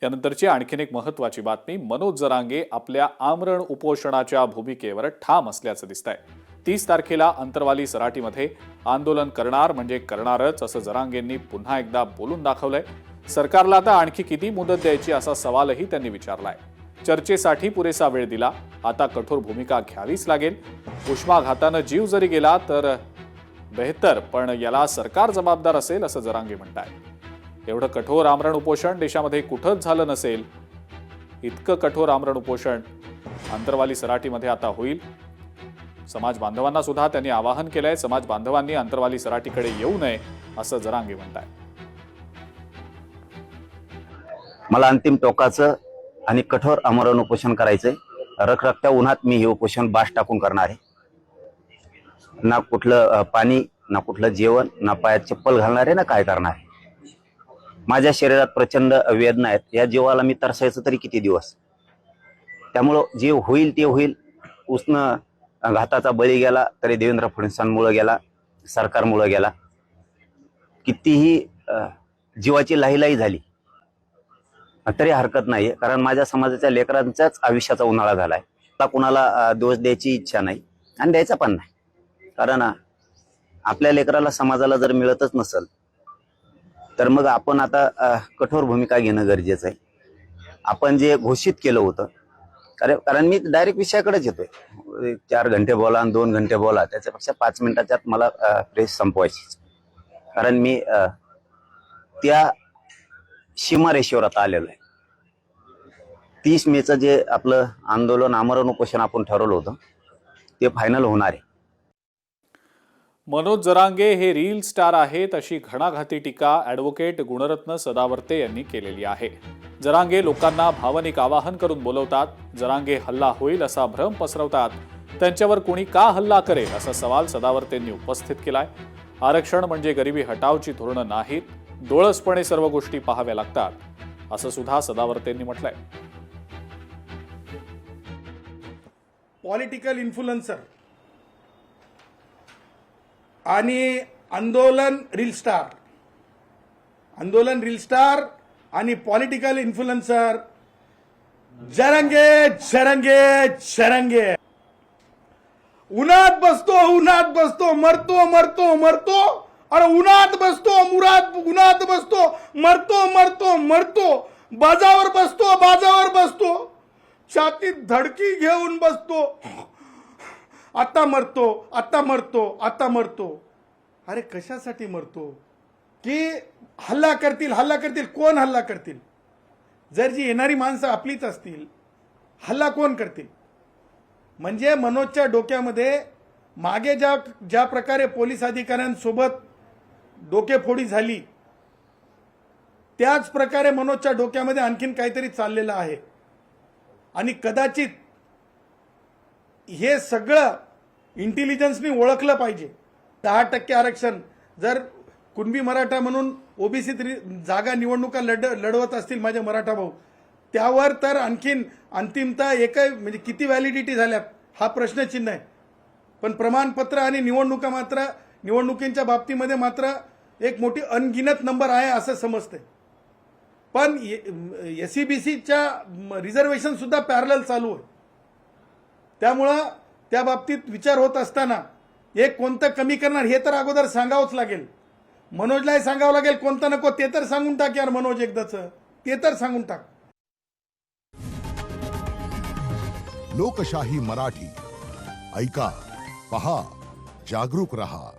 यानंतरची आणखीन एक महत्त्वाची बातमी, मनोज जरांगे आपल्या आमरण उपोषणाच्या भूमिकेवर ठाम असल्याचं दिसतंय। 30 तारखेला अंतरवाली सराटीमध्ये आंदोलन करणार म्हणजे करणारच असं जरांगेंनी पुन्हा एकदा बोलून दाखवलंय। सरकारला आता आणखी किती मुदत द्यायची असा सवालही त्यांनी विचारलाय। चर्चेसाठी पुरेसा वेळ दिला, आता कठोर भूमिका घ्यावीच लागेल। उष्माघातानं जीव जरी गेला तर बेहतर, पण याला सरकार जबाबदार असेल असं जरांगे म्हणतायत। एवढं कठोर आमरण उपोषण देशामध्ये कुठंच झालं नसेल। इतकं कठोर आमरण उपोषण अंतरवाली सराटीमध्ये आता होईल। समाज बांधवांना सुद्धा त्यांनी आवाहन केलंय, समाज बांधवांनी अंतरवाली सराटीकडे येऊ नये असं जरांगे म्हणतायत। मला अंतिम टोकाचं आणि कठोर आमरण उपोषण करायचंय। रखरखत्या उन्हात मी हे उपोषण बाश टाकून करणार आहे। ना कुठलं पाणी, ना कुठलं जेवण, ना पायात चप्पल घालणार आहे, ना काय करणार आहे। माझ्या शरीरात प्रचंड वेदना आहेत। या जीवाला मी तरसायचं तरी किती दिवस। त्यामुळं जे होईल ते होईल। उष्ण घाताचा बळी गेला तरी देवेंद्र फडणवीसांमुळे गेला, सरकारमुळे गेला। कितीही जीवाची लाहीलाही झाली तरी हरकत नाहीये, कारण माझ्या समाजाच्या लेकरांच्याच आयुष्याचा उन्हाळा झालाय। आता कुणाला दोष द्यायची इच्छा नाही आणि द्यायचा पण नाही, कारण आपल्या लेकराला समाजाला जर मिळतच नसेल तर मग आपण आता कठोर भूमिका घेणं गरजेचं आहे। आपण जे घोषित केलं होतं, कारण मी डायरेक्ट विषयाकडेच येतोय। 4 घंटे बोला आणि 2 घंटे बोला, त्याच्यापेक्षा 5 मिनिटाच्यात मला प्रेस संपवायची, कारण मी त्या सीमारेषेवर आता आलेलो आहे। 30 मेचं जे आपलं आंदोलन आमरण उपोषण आपण ठरवलं होतं ते फायनल होणार आहे। मनोज जरांगे हे रील स्टार आहेत अशी घणाघाती टीका ॲडव्होकेट गुणरत्न सदावर्ते यांनी केलेली आहे। जरांगे लोकांना भावनिक आवाहन करून बोलवतात, जरांगे हल्ला होईल असा भ्रम पसरवतात, त्यांच्यावर कोणी का हल्ला करेल असा सवाल सदावर्तेंनी उपस्थित केलाय। आरक्षण म्हणजे गरिबी हटावची धोरणं नाहीत, डोळसपणे सर्व गोष्टी पाहाव्या लागतात असं सुद्धा सदावर्तेंनी म्हटलंय। पॉलिटिकल इन्फ्लुएन्सर आणि आंदोलन रील स्टार आणि पॉलिटिकल इन्फ्लुएन्सर जरांगे जरांगे जरांगे उन्हात बसतो मरतो अरे उन्हात बसतो मरतो बाजावर बसतो छातीत धडकी घेऊन बसतो, आता मरतो। अरे कशासाठी मरतो? की हल्ला करतील। कोण हल्ला करतील? जर जी येणारी माणसं आपलीच असतील, हल्ला कोण करतील? म्हणजे मनोजच्या डोक्यामध्ये मागे ज्या प्रकारे पोलीस अधिकाऱ्यांसोबत डोकेफोडी झाली, त्याच प्रकारे मनोजच्या डोक्यामध्ये आणखीन काहीतरी चाललेलं आहे। आणि कदाचित हे सगळं इंटेलिजन्सनी ओळखलं पाहिजे। 10% आरक्षण जर कुणबी मराठा म्हणून ओबीसी जागा निवडणुका लढवत असतील माझे मराठा भाऊ, त्यावर तर आणखीन अंतिमता म्हणजे किती व्हॅलिडिटी झाल्यात हा प्रश्नचिन्ह आहे। पण प्रमाणपत्र आणि निवडणुकींच्या बाबतीमध्ये मात्र एक मोठी अनगिनत नंबर आहे असं समजते। पण एसईबीसीच्या रिझर्वेशन सुद्धा पॅरलल चालू आहे। त्यामुळं त्या बाबतीत विचार होत असताना एक कोणतं कमी करणार हे तर अगोदर सांगावंच लागेल। मनोजलाही सांगावं लागेल कोणतं नको ते तर सांगून टाक यार मनोज, एकदाचं ते तर सांगून टाक। लोकशाही मराठी ऐका, पहा, जागरूक रहा।